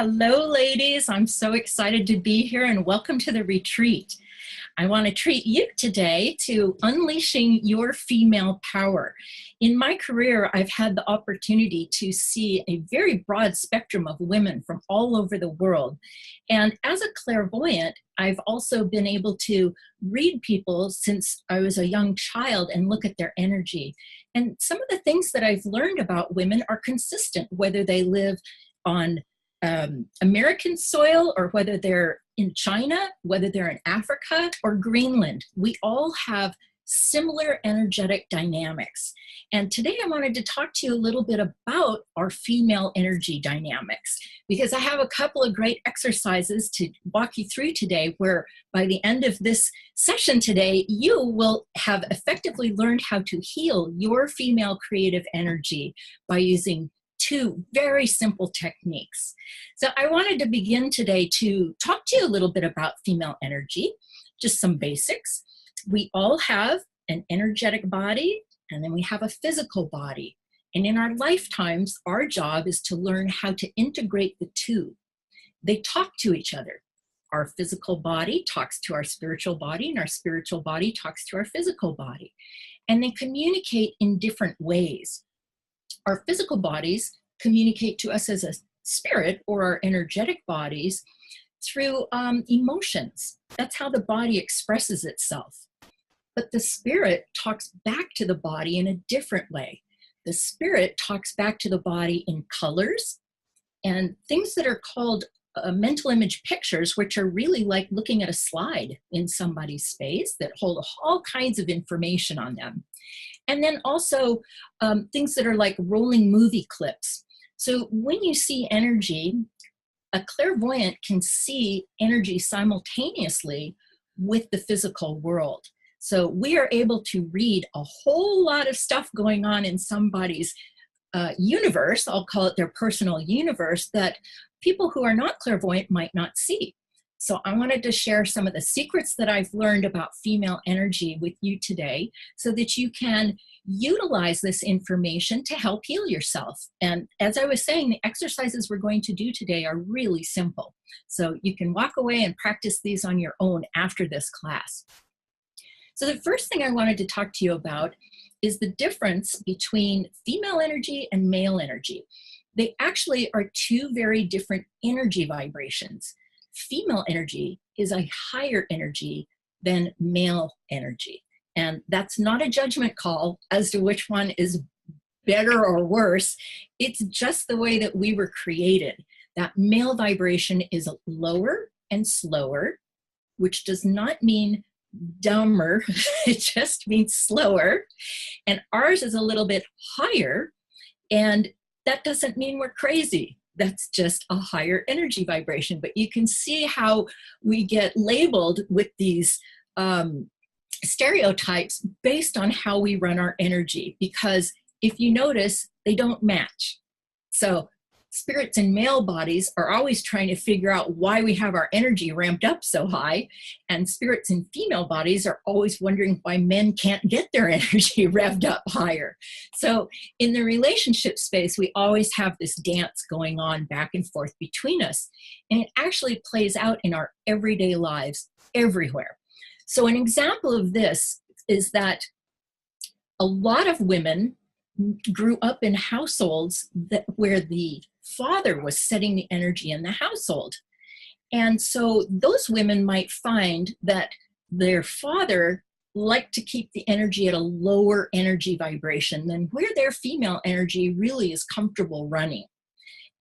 Hello, ladies. I'm so excited to be here and welcome to the retreat. I want to treat you today to unleashing your female power. In my career, I've had the opportunity to see a very broad spectrum of women from all over the world. And as a clairvoyant, I've also been able to read people since I was a young child and look at their energy. And some of the things that I've learned about women are consistent, whether they live on American soil or whether they're in China, whether they're in Africa or Greenland. We all have similar energetic dynamics. And today I wanted to talk to you a little bit about our female energy dynamics, because I have a couple of great exercises to walk you through today, where by the end of this session today, you will have effectively learned how to heal your female creative energy by using two very simple techniques. So I wanted to begin today to talk to you a little bit about female energy, just some basics. We all have an energetic body, and then we have a physical body. And in our lifetimes, our job is to learn how to integrate the two. They talk to each other. Our physical body talks to our spiritual body, and our spiritual body talks to our physical body. And they communicate in different ways. Our physical bodies communicate to us as a spirit, or our energetic bodies, through emotions. That's how the body expresses itself. But the spirit talks back to the body in a different way. The spirit talks back to the body in colors and things that are called mental image pictures, which are really like looking at a slide in somebody's space that hold all kinds of information on them. And then also things that are like rolling movie clips. So when you see energy, a clairvoyant can see energy simultaneously with the physical world. So we are able to read a whole lot of stuff going on in somebody's universe, I'll call it their personal universe, that people who are not clairvoyant might not see. So I wanted to share some of the secrets that I've learned about female energy with you today, so that you can utilize this information to help heal yourself. And as I was saying, the exercises we're going to do today are really simple. So you can walk away and practice these on your own after this class. So the first thing I wanted to talk to you about is the difference between female energy and male energy. They actually are two very different energy vibrations. Female energy is a higher energy than male energy. And that's not a judgment call as to which one is better or worse. It's just the way that we were created. That male vibration is lower and slower, which does not mean dumber. It just means slower. And ours is a little bit higher. And that doesn't mean we're crazy. That's just a higher energy vibration. But you can see how we get labeled with these stereotypes based on how we run our energy. Because if you notice, they don't match. So spirits in male bodies are always trying to figure out why we have our energy ramped up so high. And spirits in female bodies are always wondering why men can't get their energy revved up higher. So in the relationship space, we always have this dance going on back and forth between us. And it actually plays out in our everyday lives everywhere. So an example of this is that a lot of women grew up in households where the father was setting the energy in the household. And so those women might find that their father liked to keep the energy at a lower energy vibration than where their female energy really is comfortable running.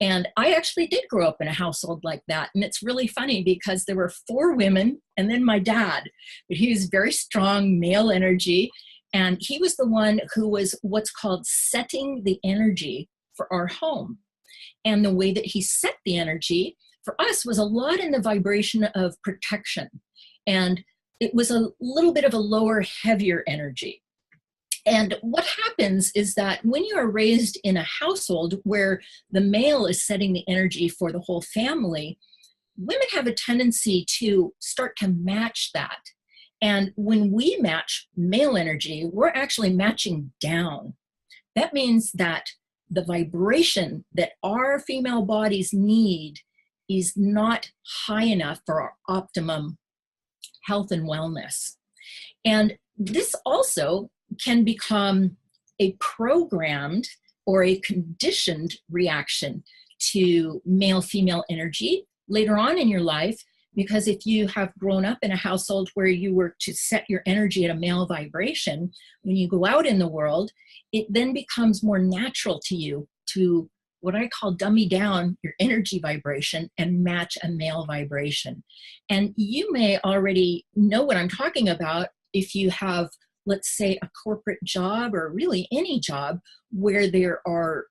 And I actually did grow up in a household like that. And it's really funny because there were 4 women and then my dad, but he was very strong male energy. And he was the one who was what's called setting the energy for our home. And the way that he set the energy for us was a lot in the vibration of protection. And it was a little bit of a lower, heavier energy. And what happens is that when you are raised in a household where the male is setting the energy for the whole family, women have a tendency to start to match that. And when we match male energy, we're actually matching down. That means that the vibration that our female bodies need is not high enough for our optimum health and wellness. And this also can become a programmed or a conditioned reaction to male-female energy later on in your life, because if you have grown up in a household where you were to set your energy at a male vibration, when you go out in the world, it then becomes more natural to you to what I call dummy down your energy vibration and match a male vibration. And you may already know what I'm talking about if you have, let's say, a corporate job or really any job where there are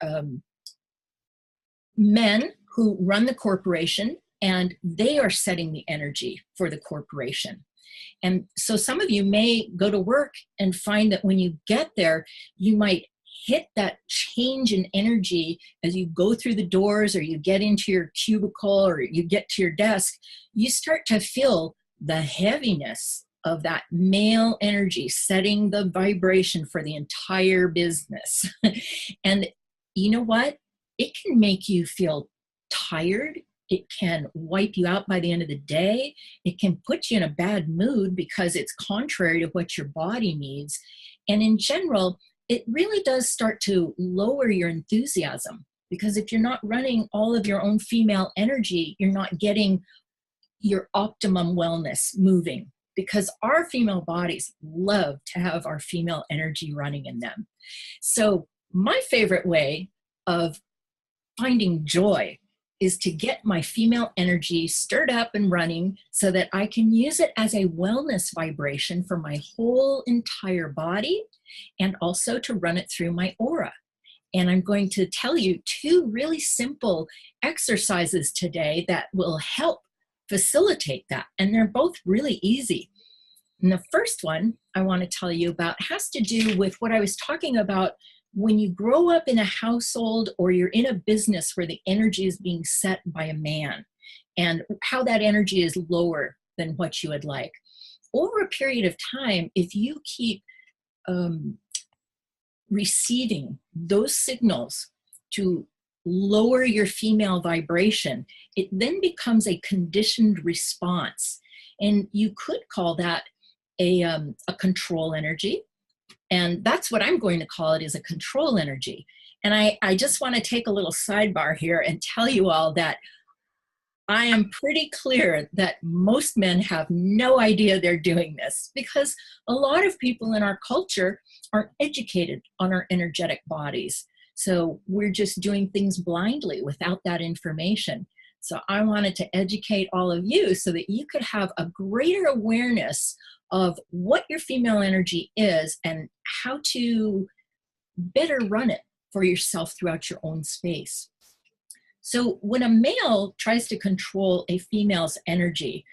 men who run the corporation and they are setting the energy for the corporation. And so some of you may go to work and find that when you get there, you might hit that change in energy as you go through the doors or you get into your cubicle or you get to your desk. You start to feel the heaviness of that male energy setting the vibration for the entire business. And you know what? It can make you feel tired. It can wipe you out by the end of the day. It can put you in a bad mood because it's contrary to what your body needs. And in general, it really does start to lower your enthusiasm, because if you're not running all of your own female energy, you're not getting your optimum wellness moving, because our female bodies love to have our female energy running in them. So my favorite way of finding joy is to get my female energy stirred up and running so that I can use it as a wellness vibration for my whole entire body, and also to run it through my aura. And I'm going to tell you 2 really simple exercises today that will help facilitate that. And they're both really easy. And the first one I want to tell you about has to do with what I was talking about when you grow up in a household or you're in a business where the energy is being set by a man, and how that energy is lower than what you would like. Over a period of time, if you keep receiving those signals to lower your female vibration, it then becomes a conditioned response. And you could call that a control energy. And that's what I'm going to call it, is a control energy. And I just want to take a little sidebar here and tell you all that I am pretty clear that most men have no idea they're doing this, because a lot of people in our culture aren't educated on our energetic bodies. So we're just doing things blindly without that information. So I wanted to educate all of you so that you could have a greater awareness of what your female energy is and how to better run it for yourself throughout your own space. So when a male tries to control a female's energy,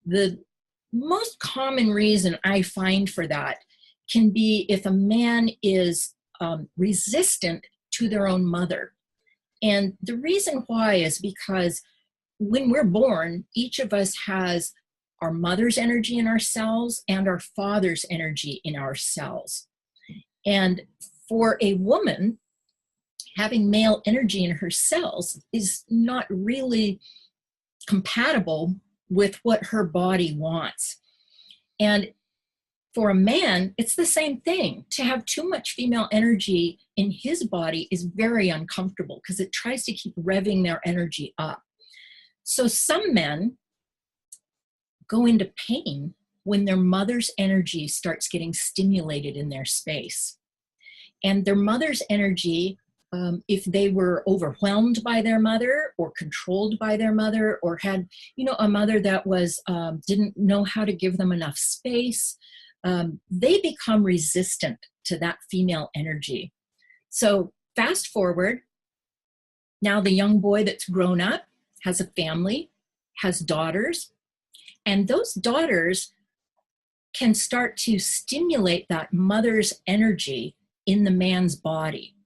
the most common reason I find for that can be if a man is resistant to their own mother. And the reason why is because when we're born, each of us has our mother's energy in our cells and our father's energy in our cells. And for a woman, having male energy in her cells is not really compatible with what her body wants. And for a man, it's the same thing. To have too much female energy in his body is very uncomfortable because it tries to keep revving their energy up. So some men go into pain when their mother's energy starts getting stimulated in their space. And their mother's energy, if they were overwhelmed by their mother or controlled by their mother, or had, a mother that was didn't know how to give them enough space, they become resistant to that female energy. So fast forward, now the young boy that's grown up has a family, has daughters, and those daughters can start to stimulate that mother's energy in the man's body,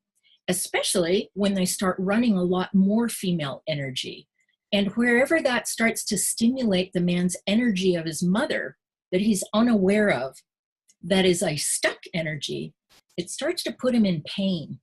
especially when they start running a lot more female energy. And wherever that starts to stimulate the man's energy of his mother that he's unaware of, that is a stuck energy, it starts to put him in pain.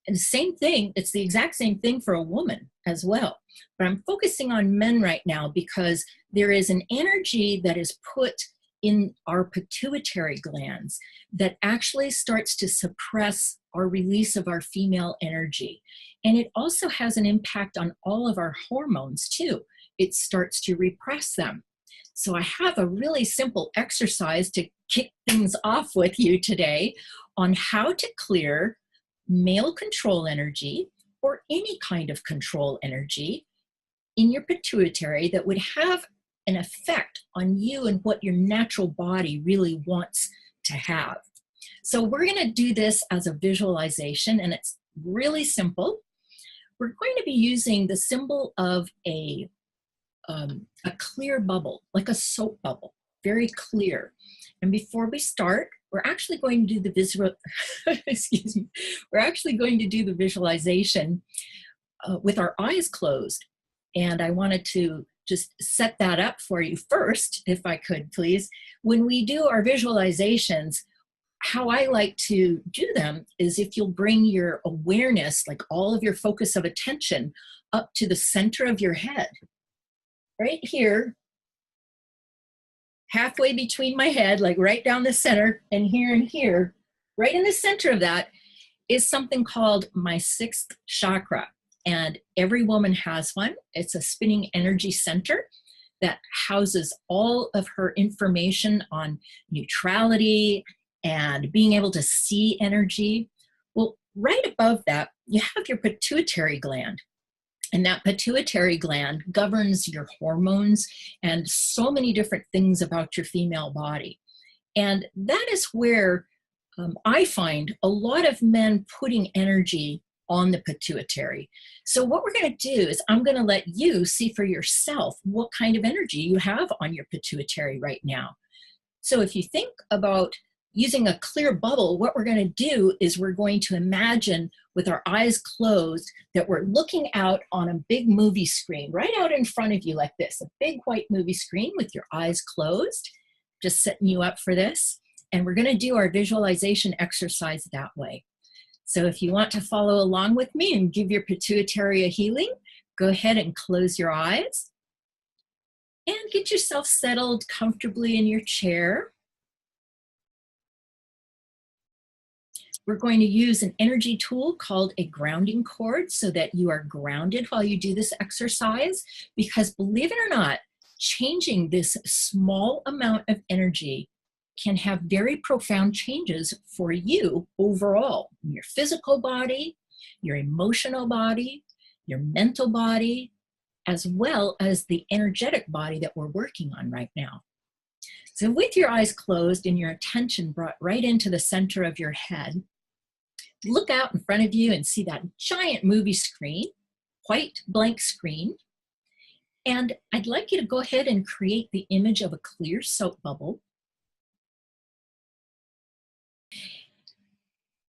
And the same thing, it's the exact same thing for a woman as well. But I'm focusing on men right now because there is an energy that is put in our pituitary glands that actually starts to suppress our release of our female energy. And it also has an impact on all of our hormones too. It starts to repress them. So I have a really simple exercise to kick things off with you today on how to clear male control energy or any kind of control energy in your pituitary that would have an effect on you and what your natural body really wants to have. So we're going to do this as a visualization, and it's really simple. We're going to be using the symbol of a clear bubble, like a soap bubble, very clear. And before we start, we're actually going to do the excuse me, we're actually going to do the visualization with our eyes closed. And I wanted to just set that up for you first, if I could, please. When we do our visualizations, how I like to do them is if you'll bring your awareness, like all of your focus of attention, up to the center of your head, right here, halfway between my head, like right down the center, and here, right in the center of that is something called my sixth chakra. And every woman has one. It's a spinning energy center that houses all of her information on neutrality and being able to see energy. Well, right above that, you have your pituitary gland. And that pituitary gland governs your hormones and so many different things about your female body. And that is where I find a lot of men putting energy on the pituitary. So what we're going to do is I'm going to let you see for yourself what kind of energy you have on your pituitary right now. So if you think about using a clear bubble, what we're going to do is we're going to imagine with our eyes closed that we're looking out on a big movie screen right out in front of you like this, a big white movie screen with your eyes closed, just setting you up for this. And we're going to do our visualization exercise that way. So if you want to follow along with me and give your pituitary a healing, go ahead and close your eyes and get yourself settled comfortably in your chair. We're going to use an energy tool called a grounding cord so that you are grounded while you do this exercise, because believe it or not, changing this small amount of energy can have very profound changes for you overall, in your physical body, your emotional body, your mental body, as well as the energetic body that we're working on right now. So with your eyes closed and your attention brought right into the center of your head, look out in front of you and see that giant movie screen, white blank screen. And I'd like you to go ahead and create the image of a clear soap bubble.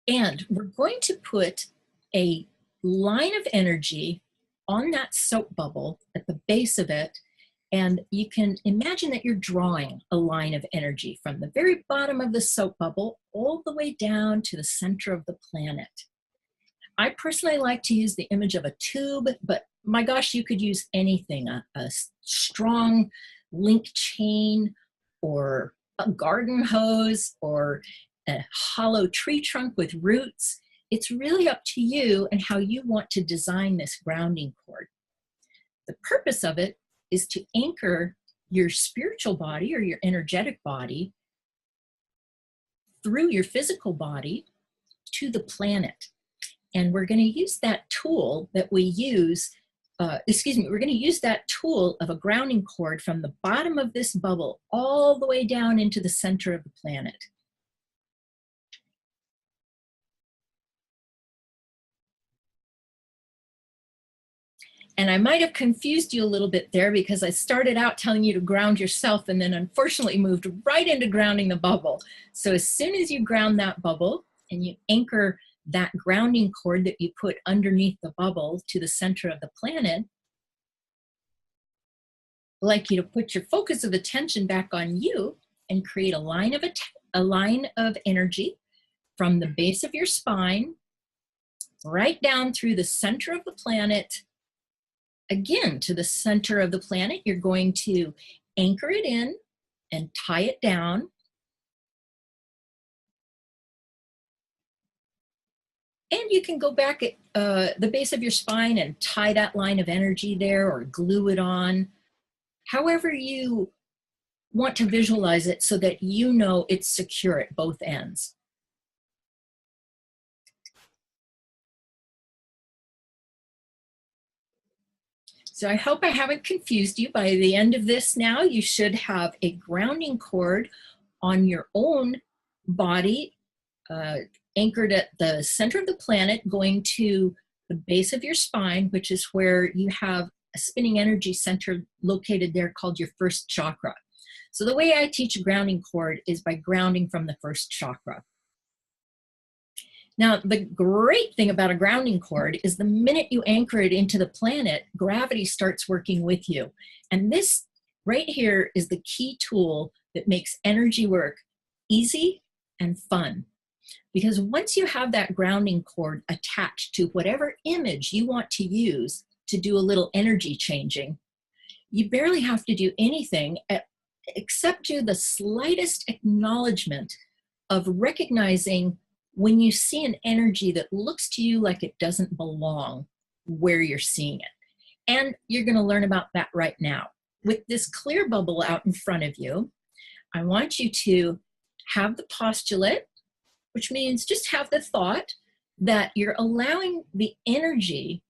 And we're going to put a line of energy on that soap bubble at the base of it. And you can imagine that you're drawing a line of energy from the very bottom of the soap bubble all the way down to the center of the planet. I personally like to use the image of a tube, but my gosh, you could use anything, a strong link chain or a garden hose or a hollow tree trunk with roots. It's really up to you and how you want to design this grounding cord. The purpose of it is to anchor your spiritual body or your energetic body through your physical body to the planet. And we're going to use that tool that we use, we're going to use that tool of a grounding cord from the bottom of this bubble all the way down into the center of the planet. And I might have confused you a little bit there because I started out telling you to ground yourself and then unfortunately moved right into grounding the bubble. So as soon as you ground that bubble and you anchor that grounding cord that you put underneath the bubble to the center of the planet, I'd like you to put your focus of attention back on you and create a line of energy from the base of your spine right down through the center of the planet. Again, to the center of the planet, you're going to anchor it in and tie it down. And you can go back at the base of your spine and tie that line of energy there or glue it on. However you want to visualize it so that you know it's secure at both ends. So I hope I haven't confused you. By the end of this now, you should have a grounding cord on your own body, anchored at the center of the planet, going to the base of your spine, which is where you have a spinning energy center located there called your first chakra. So the way I teach a grounding cord is by grounding from the first chakra. Now, the great thing about a grounding cord is the minute you anchor it into the planet, gravity starts working with you. And this right here is the key tool that makes energy work easy and fun. Because once you have that grounding cord attached to whatever image you want to use to do a little energy changing, you barely have to do anything except do the slightest acknowledgement of recognizing when you see an energy that looks to you like it doesn't belong where you're seeing it. And you're going to learn about that right now. With this clear bubble out in front of you, I want you to have the postulate, which means just have the thought that you're allowing the energy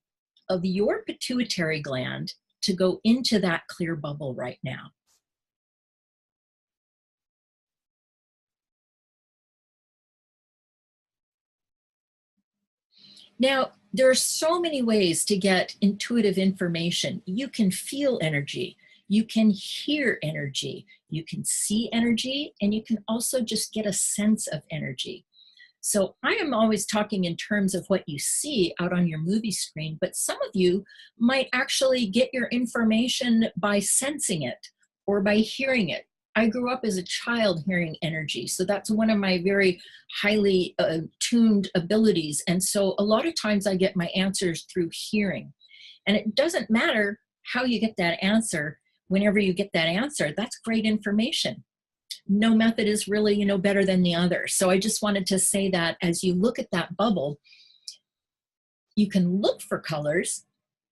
of your pituitary gland to go into that clear bubble right now. Now, there are so many ways to get intuitive information. You can feel energy, you can hear energy, you can see energy, and you can also just get a sense of energy. So I am always talking in terms of what you see out on your movie screen, but some of you might actually get your information by sensing it or by hearing it. I grew up as a child hearing energy, so that's one of my very highly tuned abilities. And so a lot of times I get my answers through hearing. And it doesn't matter how you get that answer. Whenever you get that answer, that's great information. No method is really, better than the other. So I just wanted to say that as you look at that bubble, you can look for colors,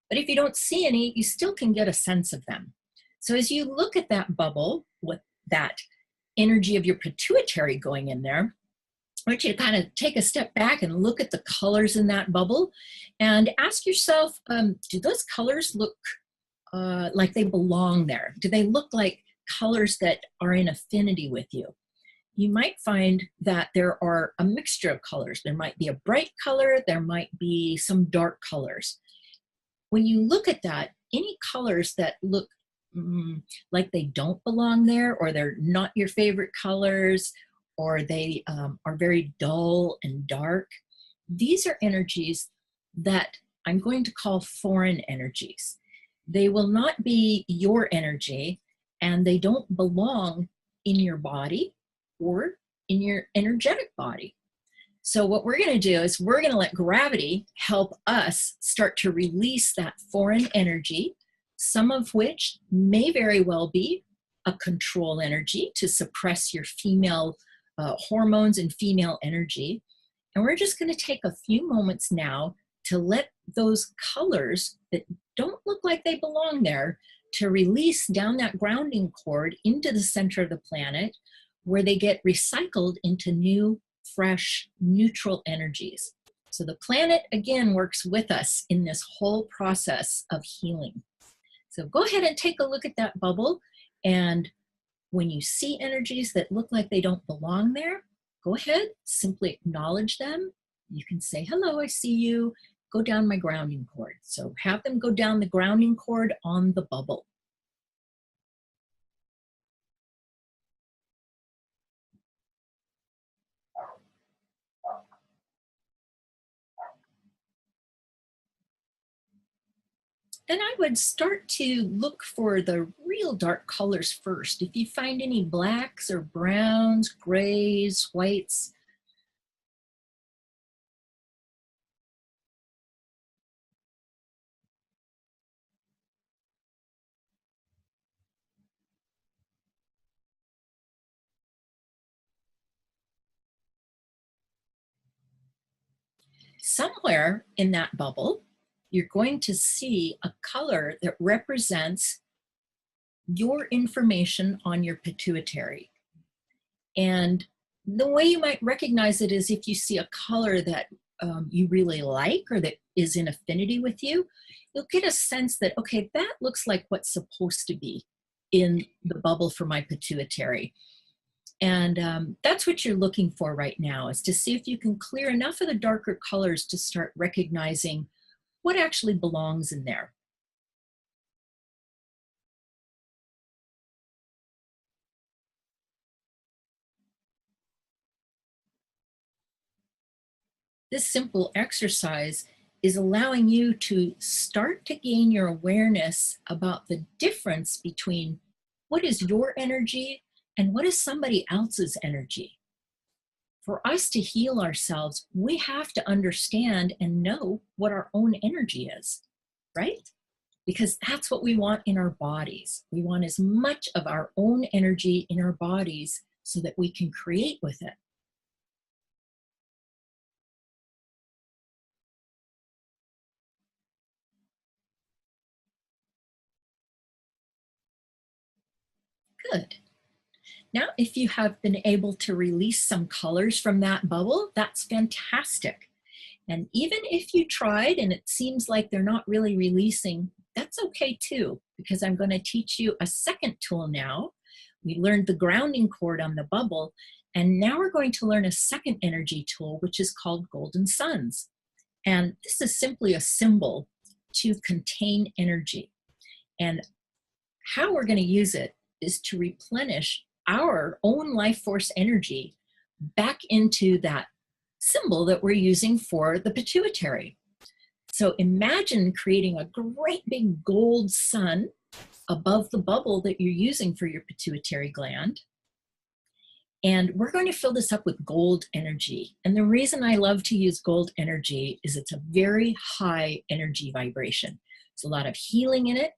but if you don't see any, you still can get a sense of them. So as you look at that bubble with that energy of your pituitary going in there, I want you to kind of take a step back and look at the colors in that bubble and ask yourself, do those colors look like they belong there? Do they look like colors that are in affinity with you? You might find that there are a mixture of colors. There might be a bright color, there might be some dark colors. When you look at that, any colors that look like they don't belong there, or they're not your favorite colors, or they are very dull and dark, these are energies that I'm going to call foreign energies. They will not be your energy, and they don't belong in your body or in your energetic body. So what we're going to do is we're going to let gravity help us start to release that foreign energy, some of which may very well be a control energy to suppress your female hormones and female energy. And we're just going to take a few moments now to let those colors that don't look like they belong there to release down that grounding cord into the center of the planet, where they get recycled into new, fresh, neutral energies. So the planet, again, works with us in this whole process of healing. So go ahead and take a look at that bubble. And when you see energies that look like they don't belong there, go ahead, simply acknowledge them. You can say, hello, I see you. Go down my grounding cord. So have them go down the grounding cord on the bubble. Then I would start to look for the real dark colors first. If you find any blacks or browns, grays, whites, Somewhere in that bubble, you're going to see a color that represents your information on your pituitary. And the way you might recognize it is if you see a color that you really like or that is in affinity with you, you'll get a sense that, okay, that looks like what's supposed to be in the bubble for my pituitary. And that's what you're looking for right now, is to see if you can clear enough of the darker colors to start recognizing what actually belongs in there. This simple exercise is allowing you to start to gain your awareness about the difference between what is your energy and what is somebody else's energy. For us to heal ourselves, we have to understand and know what our own energy is, right? Because that's what we want in our bodies. We want as much of our own energy in our bodies so that we can create with it. Good. Now, if you have been able to release some colors from that bubble, that's fantastic. And even if you tried and it seems like they're not really releasing, that's okay too, because I'm going to teach you a second tool now. We learned the grounding cord on the bubble, and now we're going to learn a second energy tool, which is called golden suns. And this is simply a symbol to contain energy. And how we're going to use it is to replenish our own life force energy back into that symbol that we're using for the pituitary. So imagine creating a great big gold sun above the bubble that you're using for your pituitary gland. And we're going to fill this up with gold energy. And the reason I love to use gold energy is it's a very high energy vibration. There's a lot of healing in it.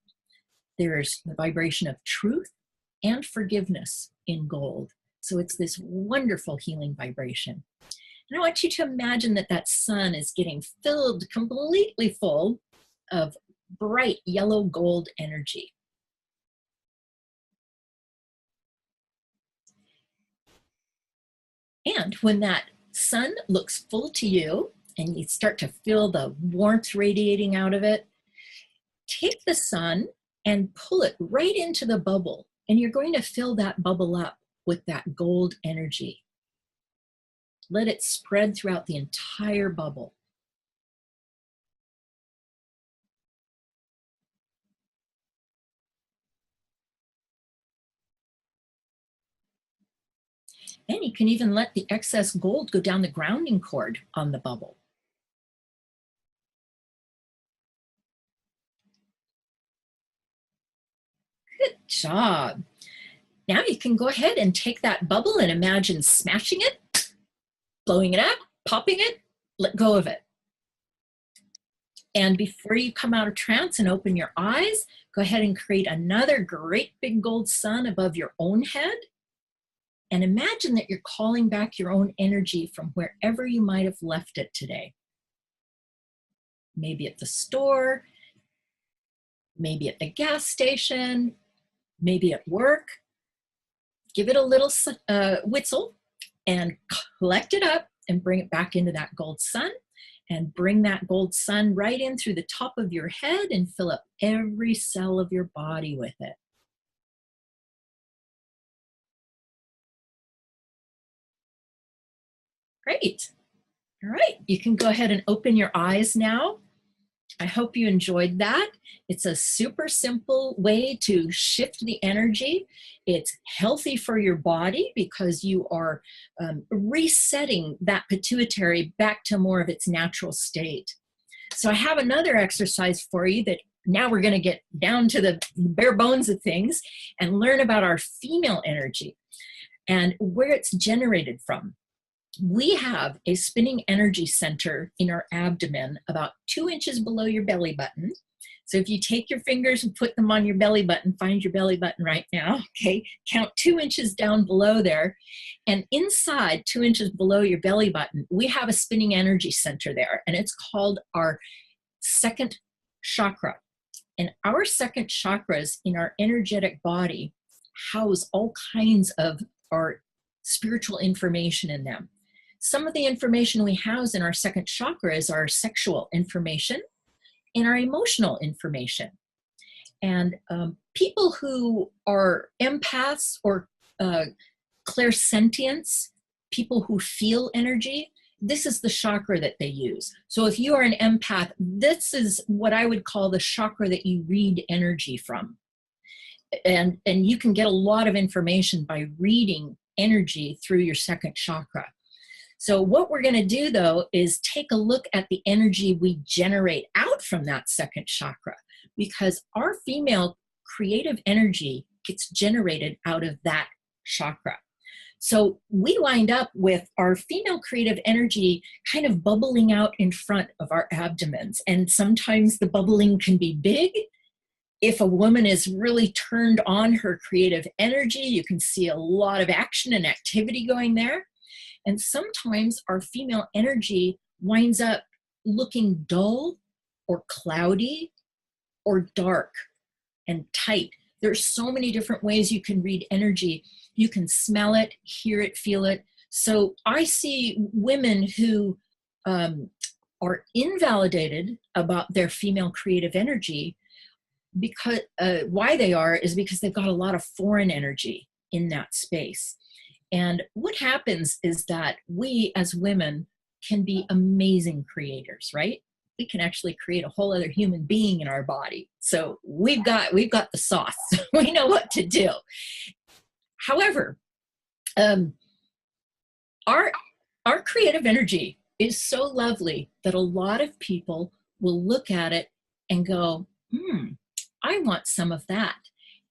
There's the vibration of truth and forgiveness in gold. So it's this wonderful healing vibration. And I want you to imagine that that sun is getting filled completely full of bright yellow gold energy. And when that sun looks full to you and you start to feel the warmth radiating out of it, take the sun and pull it right into the bubble. And you're going to fill that bubble up with that gold energy. Let it spread throughout the entire bubble. And you can even let the excess gold go down the grounding cord on the bubble. Good job. Now you can go ahead and take that bubble and imagine smashing it, blowing it up, popping it, let go of it. And before you come out of trance and open your eyes, go ahead and create another great big gold sun above your own head. And imagine that you're calling back your own energy from wherever you might have left it today. Maybe at the store, maybe at the gas station, maybe at work. Give it a little whistle and collect it up and bring it back into that gold sun, and bring that gold sun right in through the top of your head and fill up every cell of your body with it. Great. All right, you can go ahead and open your eyes now. I hope you enjoyed that. It's a super simple way to shift the energy. It's healthy for your body because you are resetting that pituitary back to more of its natural state. So I have another exercise for you that now we're going to get down to the bare bones of things and learn about our female energy and where it's generated from. we have a spinning energy center in our abdomen about 2 inches below your belly button. So if you take your fingers and put them on your belly button, find your belly button right now, okay? Count 2 inches down below there. And inside 2 inches below your belly button, we have a spinning energy center there, and it's called our second chakra. And our second chakras in our energetic body house all kinds of our spiritual information in them. Some of the information we house in our second chakra is our sexual information and our emotional information. And people who are empaths or clairsentients, people who feel energy, this is the chakra that they use. So if you are an empath, this is what I would call the chakra that you read energy from. And you can get a lot of information by reading energy through your second chakra. So what we're going to do, though, is take a look at the energy we generate out from that second chakra, because our female creative energy gets generated out of that chakra. So we wind up with our female creative energy kind of bubbling out in front of our abdomens. And sometimes the bubbling can be big. If a woman is really turned on her creative energy, you can see a lot of action and activity going there. And sometimes our female energy winds up looking dull or cloudy or dark and tight. There's so many different ways you can read energy. You can smell it, hear it, feel it. So I see women who are invalidated about their female creative energy, because why they are is because they've got a lot of foreign energy in that space. And what happens is that we as women can be amazing creators, right? We can actually create a whole other human being in our body. So we've got the sauce. We know what to do. However, our creative energy is so lovely that a lot of people will look at it and go, I want some of that.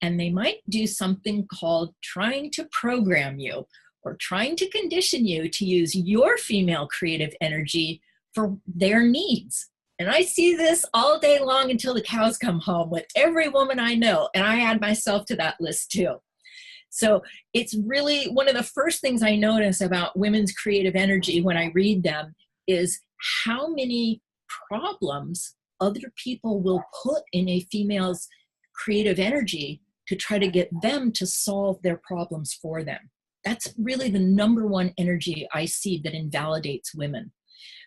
And they might do something called trying to program you or trying to condition you to use your female creative energy for their needs. And I see this all day long until the cows come home with every woman I know. And I add myself to that list too. So it's really one of the first things I notice about women's creative energy when I read them is how many problems other people will put in a female's creative energy to try to get them to solve their problems for them. That's really the number one energy I see that invalidates women.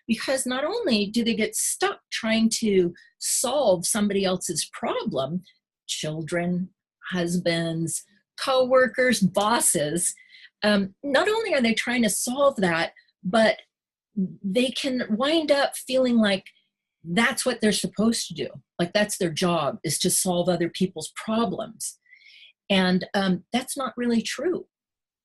Because not only do they get stuck trying to solve somebody else's problem, children, husbands, co-workers, bosses, not only are they trying to solve that, but they can wind up feeling like that's what they're supposed to do. Like that's their job, is to solve other people's problems. And that's not really true.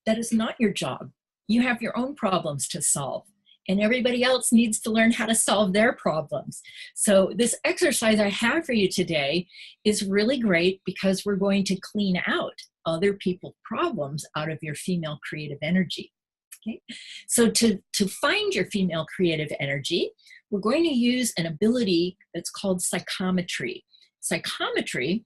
That is not your job. You have your own problems to solve. And everybody else needs to learn how to solve their problems. So this exercise I have for you today is really great because we're going to clean out other people's problems out of your female creative energy. Okay? So to find your female creative energy, we're going to use an ability that's called psychometry. Psychometry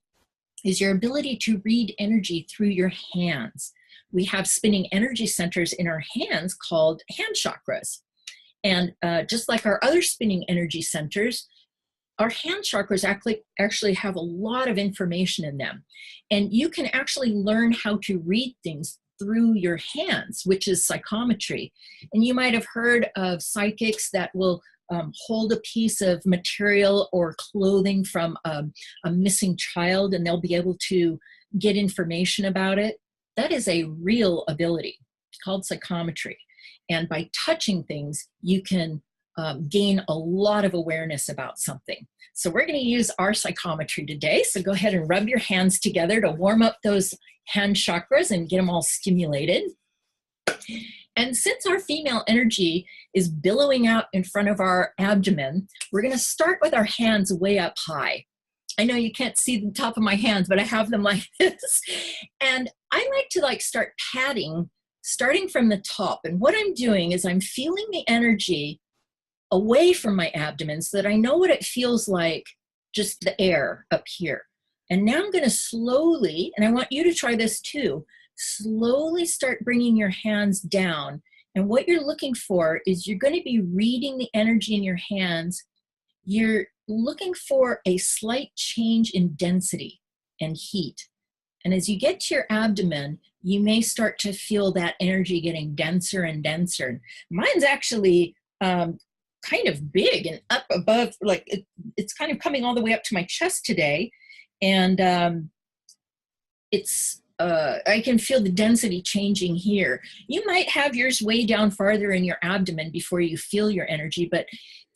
is your ability to read energy through your hands. We have spinning energy centers in our hands called hand chakras. And just like our other spinning energy centers, our hand chakras actually have a lot of information in them. And you can actually learn how to read things through your hands, which is psychometry. And you might have heard of psychics that will hold a piece of material or clothing from a missing child, and they'll be able to get information about it. That is a real ability. It's called psychometry. And by touching things, you can gain a lot of awareness about something. So we're going to use our psychometry today. So go ahead and rub your hands together to warm up those hand chakras and get them all stimulated. And since our female energy is billowing out in front of our abdomen, we're going to start with our hands way up high. I know you can't see the top of my hands, but I have them like this. And I like to start patting starting from the top. And what I'm doing is I'm feeling the energy away from my abdomen so that I know what it feels like, just the air up here. And now I'm going to slowly, and I want you to try this too, slowly start bringing your hands down. And what you're looking for is you're going to be reading the energy in your hands. You're looking for a slight change in density and heat. And as you get to your abdomen, you may start to feel that energy getting denser and denser. Mine's actually kind of big and up above, like it's kind of coming all the way up to my chest today. And I can feel the density changing here. You might have yours way down farther in your abdomen before you feel your energy, but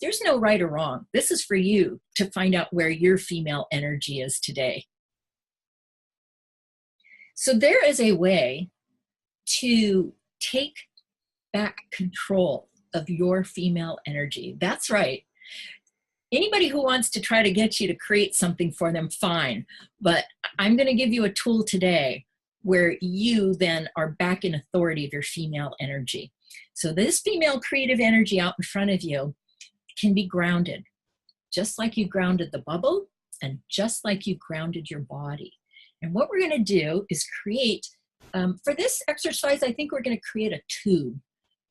there's no right or wrong. This is for you to find out where your female energy is today. So there is a way to take back control of your female energy. That's right. Anybody who wants to try to get you to create something for them, fine. But I'm going to give you a tool today where you then are back in authority of your female energy. So this female creative energy out in front of you can be grounded, just like you grounded the bubble and just like you grounded your body. And what we're going to do is create, for this exercise, I think we're going to create a tube.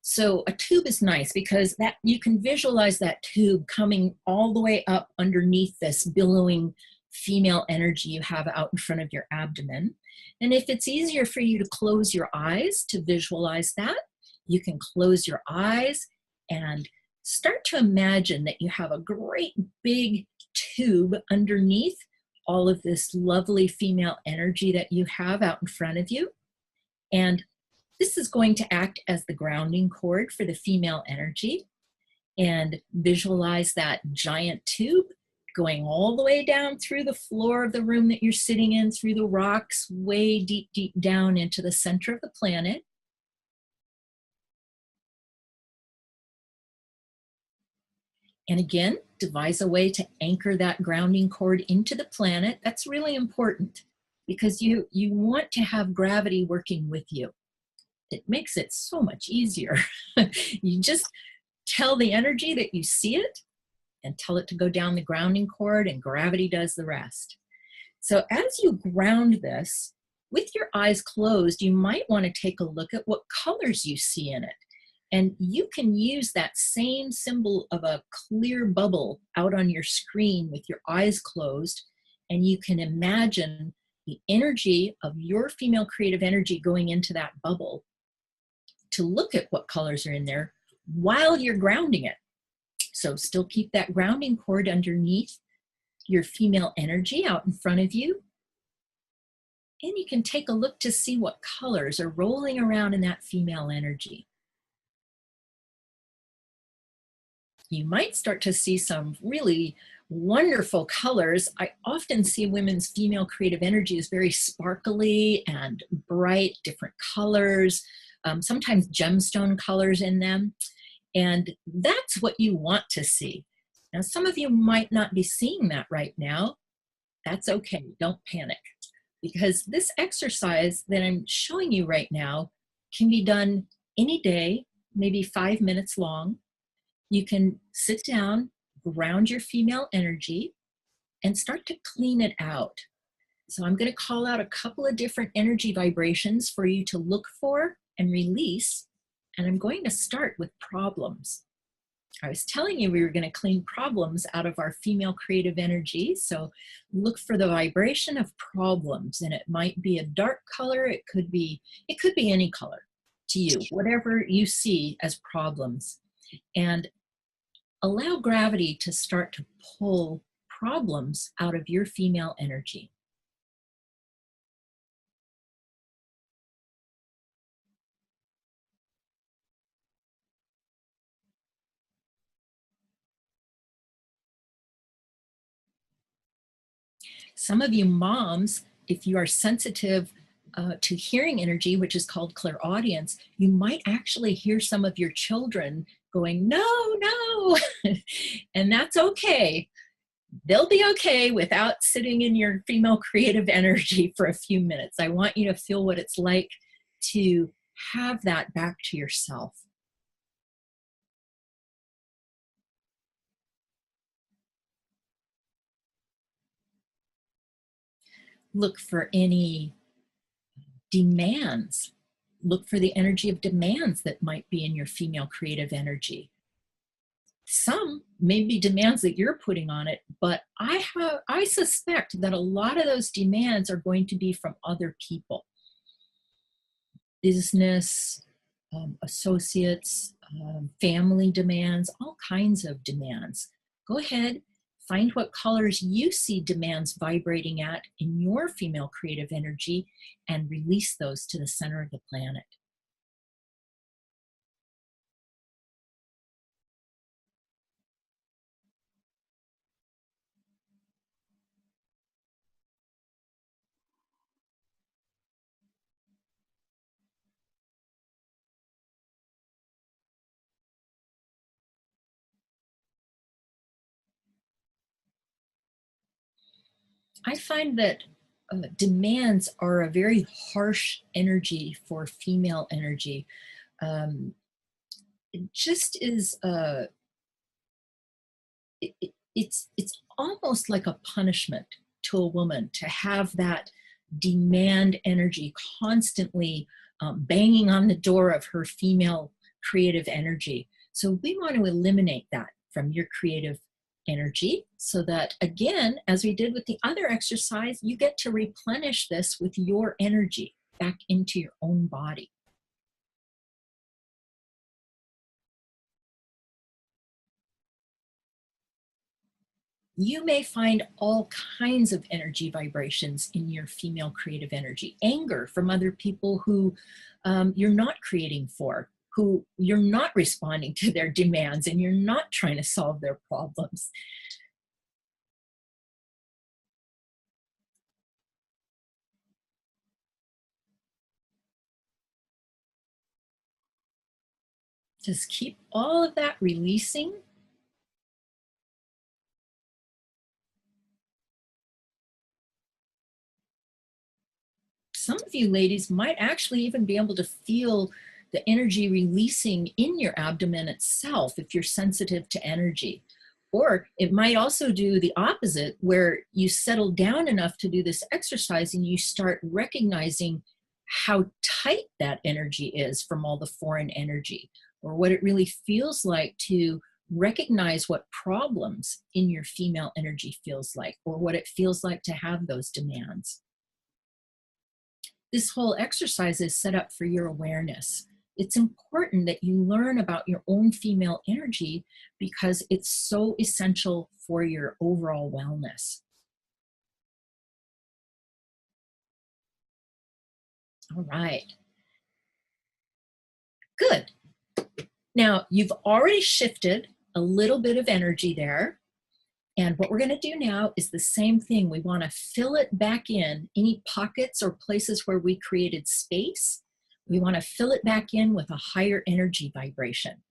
So a tube is nice because that you can visualize that tube coming all the way up underneath this billowing female energy you have out in front of your abdomen. And if it's easier for you to close your eyes to visualize that, you can close your eyes and start to imagine that you have a great big tube underneath all of this lovely female energy that you have out in front of you. And this is going to act as the grounding cord for the female energy. And visualize that giant tube going all the way down through the floor of the room that you're sitting in, through the rocks, way deep, deep down into the center of the planet. And again, devise a way to anchor that grounding cord into the planet. That's really important because you want to have gravity working with you. It makes it so much easier. You just tell the energy that you see it and tell it to go down the grounding cord, and gravity does the rest. So as you ground this, with your eyes closed, you might want to take a look at what colors you see in it. And you can use that same symbol of a clear bubble out on your screen with your eyes closed, and you can imagine the energy of your female creative energy going into that bubble to look at what colors are in there while you're grounding it. So still keep that grounding cord underneath your female energy out in front of you. And you can take a look to see what colors are rolling around in that female energy. You might start to see some really wonderful colors. I often see women's female creative energy is very sparkly and bright, different colors, sometimes gemstone colors in them. And that's what you want to see. Now, some of you might not be seeing that right now. That's okay, don't panic. Because this exercise that I'm showing you right now can be done any day, maybe 5 minutes long. You can sit down, ground your female energy, and start to clean it out. So I'm going to call out a couple of different energy vibrations for you to look for and release. And I'm going to start with problems. I was telling you we were going to clean problems out of our female creative energy. So look for the vibration of problems, and it might be a dark color. It could be any color to you, whatever you see as problems. And allow gravity to start to pull problems out of your female energy. Some of you moms, if you are sensitive to hearing energy, which is called clairaudience, you might actually hear some of your children going, no, no, and that's okay. They'll be okay without sitting in your female creative energy for a few minutes. I want you to feel what it's like to have that back to yourself. Look for any demands. Look for the energy of demands that might be in your female creative energy. Some may be demands that you're putting on it, but I suspect that a lot of those demands are going to be from other people. Business, associates, family demands, all kinds of demands. Go ahead, find what colors you see demands vibrating at in your female creative energy and release those to the center of the planet. I find that demands are a very harsh energy for female energy. It just is it's almost like a punishment to a woman to have that demand energy constantly banging on the door of her female creative energy. So we want to eliminate that from your creative energy so that, again, as we did with the other exercise, you get to replenish this with your energy back into your own body. You may find all kinds of energy vibrations in your female creative energy. Anger from other people who you're not creating for, who you're not responding to their demands, and you're not trying to solve their problems. Just keep all of that releasing. Some of you ladies might actually even be able to feel the energy releasing in your abdomen itself if you're sensitive to energy. Or it might also do the opposite, where you settle down enough to do this exercise and you start recognizing how tight that energy is from all the foreign energy, or what it really feels like to recognize what problems in your female energy feels like, or what it feels like to have those demands. This whole exercise is set up for your awareness. It's important that you learn about your own female energy because it's so essential for your overall wellness. All right, good. Now, you've already shifted a little bit of energy there. And what we're going to do now is the same thing. We want to fill it back in, any pockets or places where we created space. We want to fill it back in with a higher energy vibration,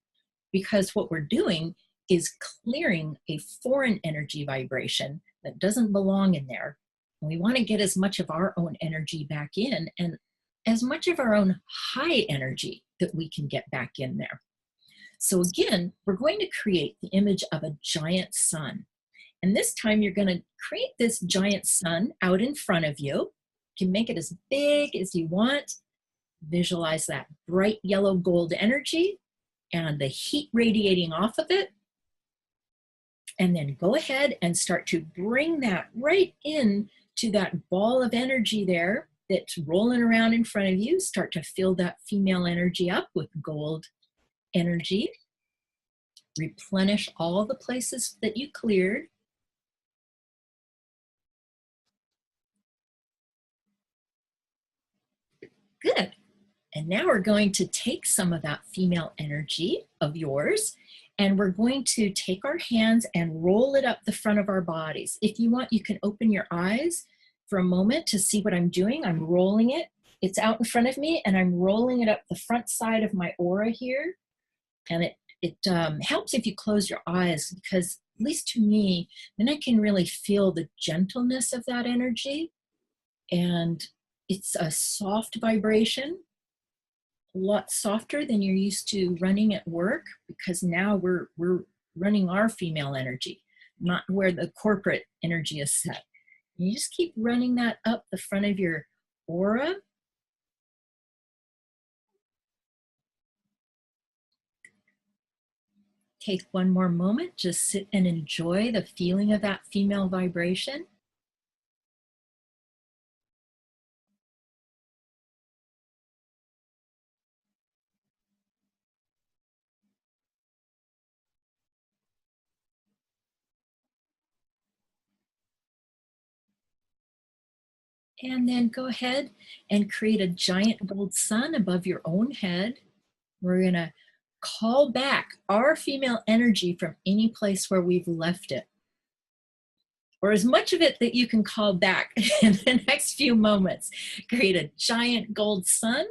because what we're doing is clearing a foreign energy vibration that doesn't belong in there. And we want to get as much of our own energy back in and as much of our own high energy that we can get back in there. So again, we're going to create the image of a giant sun. And this time you're going to create this giant sun out in front of you. You can make it as big as you want. Visualize that bright yellow gold energy and the heat radiating off of it. And then go ahead and start to bring that right in to that ball of energy there that's rolling around in front of you. Start to fill that female energy up with gold energy. Replenish all the places that you cleared. Good. And now we're going to take some of that female energy of yours, and we're going to take our hands and roll it up the front of our bodies. If you want, you can open your eyes for a moment to see what I'm doing. I'm rolling it. It's out in front of me, and I'm rolling it up the front side of my aura here. And it helps if you close your eyes, because, at least to me, then I can really feel the gentleness of that energy. And it's a soft vibration. a lot softer than you're used to running at work, because now we're running our female energy, not where the corporate energy is set. You just keep running that up the front of your aura. Take one more moment, just sit and enjoy the feeling of that female vibration. And then go ahead and create a giant gold sun above your own head. We're going to call back our female energy from any place where we've left it, or as much of it that you can call back in the next few moments. Create a giant gold sun,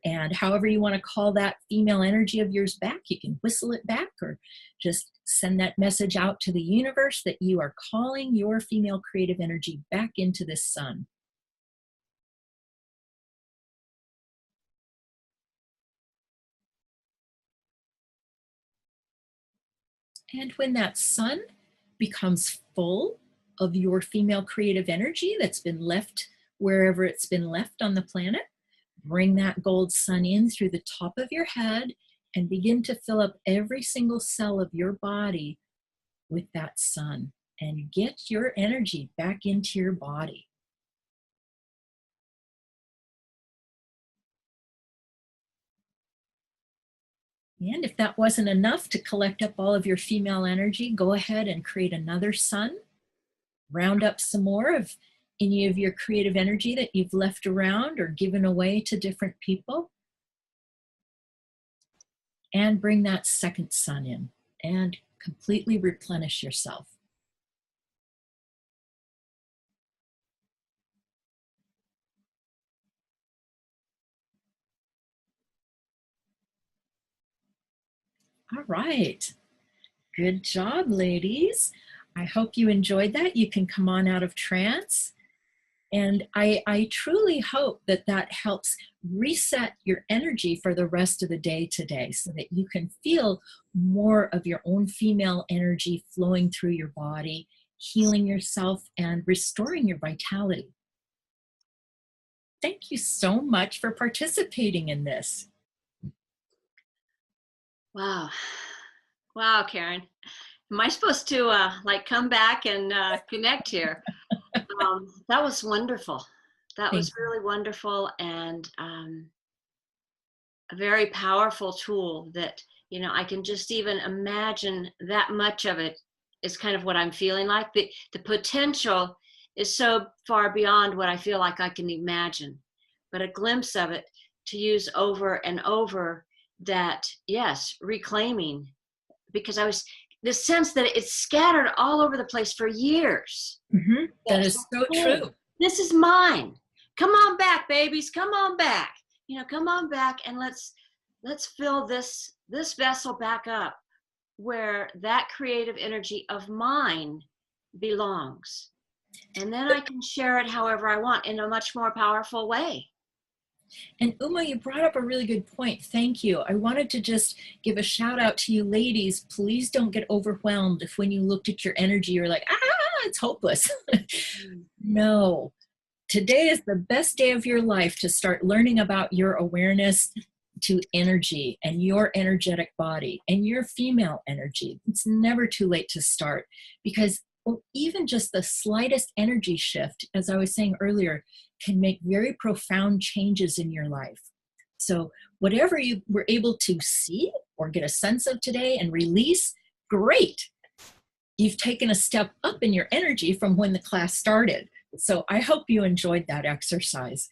and however you want to call that female energy of yours back, you can whistle it back or just send that message out to the universe that you are calling your female creative energy back into this sun. And when that sun becomes full of your female creative energy that's been left wherever it's been left on the planet, bring that gold sun in through the top of your head and begin to fill up every single cell of your body with that sun, and get your energy back into your body. And if that wasn't enough to collect up all of your female energy, go ahead and create another sun. Round up some more of any of your creative energy that you've left around or given away to different people. And bring that second sun in and completely replenish yourself. All right. Good job, ladies. I hope you enjoyed that. You can come on out of trance. And I truly hope that that helps reset your energy for the rest of the day today, so that you can feel more of your own female energy flowing through your body, healing yourself and restoring your vitality. Thank you so much for participating in this. Wow. Wow, Karin. Am I supposed to like come back and connect here? That was wonderful. That was really wonderful, and a very powerful tool that, you know, I can just even imagine that much of it is kind of what I'm feeling like. The potential is so far beyond what I feel like I can imagine, but a glimpse of it to use over and over, that, yes, reclaiming, because I was, the sense that it's scattered all over the place for years. Mm-hmm. That is so true. This is mine. Come on back, babies. Come on back. You know, come on back, and let's fill this vessel back up where that creative energy of mine belongs. And then I can share it however I want in a much more powerful way. And Uma, you brought up a really good point. Thank you. I wanted to just give a shout out to you ladies. Please don't get overwhelmed if when you looked at your energy, you're like, it's hopeless. No. Today is the best day of your life to start learning about your awareness to energy and your energetic body and your female energy. It's never too late to start, because even just the slightest energy shift, as I was saying earlier, can make very profound changes in your life. So whatever you were able to see or get a sense of today and release, great. You've taken a step up in your energy from when the class started. So I hope you enjoyed that exercise.